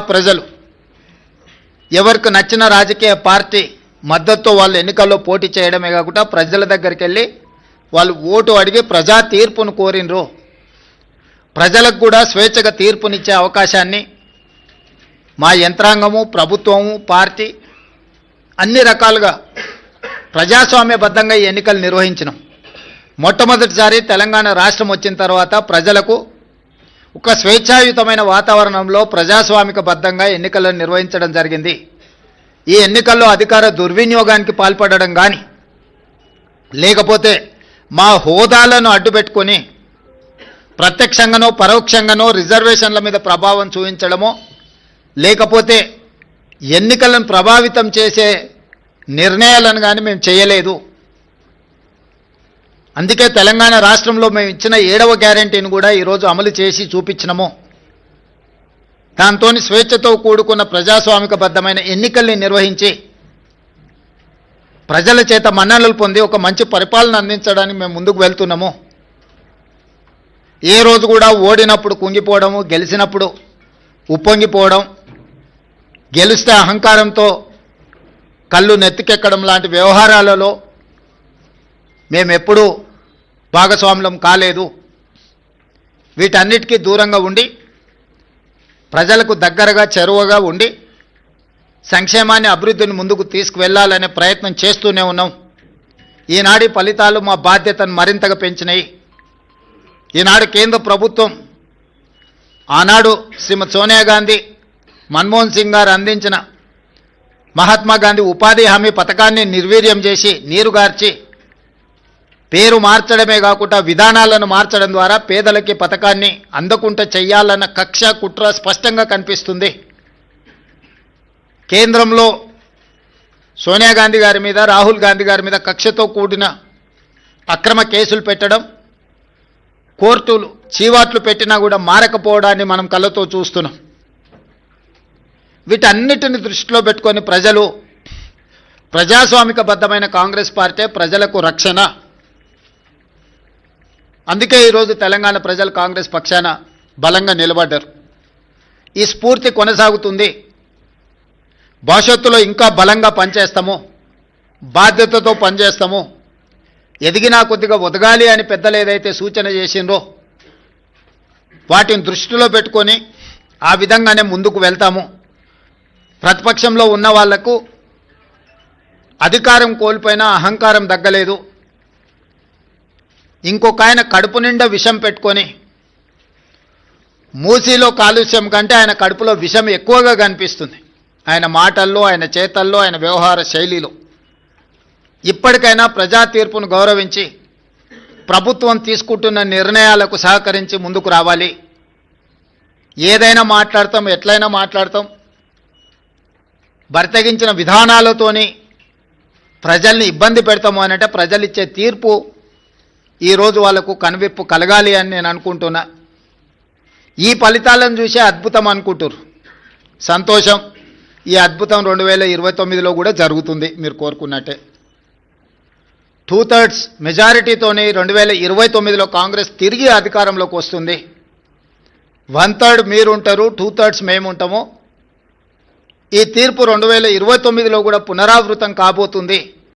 ప్రజలు ఎవరికి నచ్చిన రాజకీయ పార్టీ మద్దతుతో వాళ్ళు ఎన్నికల్లో పోటీ చేయడమే కాకుండా ప్రజల దగ్గరికి వెళ్ళి వాళ్ళు ఓటు అడిగి ప్రజా తీర్పును కోరినరు. ప్రజలకు కూడా స్వేచ్ఛగా తీర్పునిచ్చే అవకాశాన్ని మా యంత్రాంగము, ప్రభుత్వము, పార్టీ అన్ని రకాలుగా ప్రజాస్వామ్యబద్ధంగా ఈ ఎన్నికలు నిర్వహించినాం. మొట్టమొదటిసారి తెలంగాణ రాష్ట్రం వచ్చిన తర్వాత ప్రజలకు ఒక స్వేచ్ఛాయుతమైన వాతావరణంలో ప్రజాస్వామికబద్ధంగా ఎన్నికలను నిర్వహించడం జరిగింది. ఈ ఎన్నికల్లో అధికార దుర్వినియోగానికి పాల్పడడం కానీ, లేకపోతే మా హోదాలను అడ్డుపెట్టుకొని ప్రత్యక్షంగానో పరోక్షంగానో రిజర్వేషన్ల మీద ప్రభావం చూపించడమో, లేకపోతే ఎన్నికలను ప్రభావితం చేసే నిర్ణయాలను కానీ మేము చేయలేదు. అందుకే తెలంగాణ రాష్ట్రంలో మేము ఇచ్చిన 7వ గ్యారెంటీని కూడా ఈరోజు అమలు చేసి చూపించినాము. దాంతో స్వేచ్ఛతో కూడుకున్న ప్రజాస్వామికబద్ధమైన ఎన్నికల్ని నిర్వహించి ప్రజల చేత మన్ననలు పొంది ఒక మంచి పరిపాలన అందించడానికి మేము ముందుకు వెళ్తున్నాము. ఏ రోజు కూడా ఓడినప్పుడు కుంగిపోవడము, గెలిచినప్పుడు ఉప్పొంగిపోవడం, గెలిస్తే అహంకారంతో కళ్ళు నెత్తికెక్కడం లాంటి వ్యవహారాలలో మేమెప్పుడూ భాగస్వామ్యం కాలేదు. వీటన్నిటికీ దూరంగా ఉండి ప్రజలకు దగ్గరగా చేరువగా ఉండి సంక్షేమాన్ని, అభివృద్ధిని ముందుకు తీసుకువెళ్లాలనే ప్రయత్నం చేస్తూనే ఉన్నాం. ఈనాటి ఫలితాలు మా బాధ్యతను మరింతగా పెంచినాయి. ఈనాడు కేంద్ర ప్రభుత్వం ఆనాడు శ్రీమతి సోనియా గాంధీ, మన్మోహన్ సింగ్ గారు అందించిన మహాత్మా గాంధీ ఉపాధి హామీ పథకాన్ని నిర్వీర్యం చేసి నీరుగార్చి పేరు మార్చడమే కాకుండా విధానాలను మార్చడం ద్వారా పేదలకి పథకాన్ని అందకుండా చెయ్యాలన్న కక్ష, కుట్ర స్పష్టంగా కనిపిస్తుంది. కేంద్రంలో సోనియా గాంధీ గారి మీద, రాహుల్ గాంధీ గారి మీద కక్షతో కూడిన అక్రమ కేసులు పెట్టడం, కోర్టులు చీవాట్లు పెట్టినా కూడా మారకపోవడాన్ని మనం కళ్ళతో చూస్తున్నాం. వీటన్నిటిని దృష్టిలో పెట్టుకొని ప్రజలు ప్రజాస్వామికబద్ధమైన కాంగ్రెస్ పార్టీ ప్రజలకు రక్షణ. అందుకే ఈరోజు తెలంగాణ ప్రజలు కాంగ్రెస్ పక్షాన బలంగా నిలబడ్డారు. ఈ స్ఫూర్తి కొనసాగుతుంది. భవిష్యత్తులో ఇంకా బలంగా పనిచేస్తాము, బాధ్యతతో పనిచేస్తాము. ఎదిగినా కొద్దిగా ఒదగాలి అని పెద్దలు ఏదైతే సూచన చేసిండ్రో వాటిని దృష్టిలో పెట్టుకొని ఆ విధంగానే ముందుకు వెళ్తాము. ప్రతిపక్షంలో ఉన్న వాళ్లకు అధికారం కోల్పోయినా అహంకారం దగ్గలేదు. ఇంకొక ఆయన కడుపు నిండా విషం పెట్టుకొని, మూసీలో కాలుష్యం కంటే ఆయన కడుపులో విషం ఎక్కువగా కనిపిస్తుంది, ఆయన మాటల్లో, ఆయన చేతల్లో, ఆయన వ్యవహార శైలిలో. ఇప్పటికైనా ప్రజా తీర్పును గౌరవించి ప్రభుత్వం తీసుకుంటున్న నిర్ణయాలకు సహకరించి ముందుకు రావాలి. ఏదైనా మాట్లాడతాం, ఎట్లయినా మాట్లాడతాం. బరితెగించిన విధానాలతోని ప్రజల్ని ఇబ్బంది పెడతాము అనంటే ప్రజలు ఇచ్చే తీర్పు ఈరోజు వాళ్లకు కనువిప్పు కలగాలి అని నేను అనుకుంటున్నా. ఈ ఫలితాలను చూసే అద్భుతం అనుకుంటారు. సంతోషం. ఈ అద్భుతం 2029లో కూడా జరుగుతుంది మీరు కోరుకున్నట్టే. 2/3 మెజారిటీతోనే 2029లో కాంగ్రెస్ తిరిగి అధికారంలోకి వస్తుంది. 1/3 మీరుంటారు, 2/3 మేముంటాము. ఈ తీర్పు 2029లో కూడా పునరావృతం కాబోతుంది.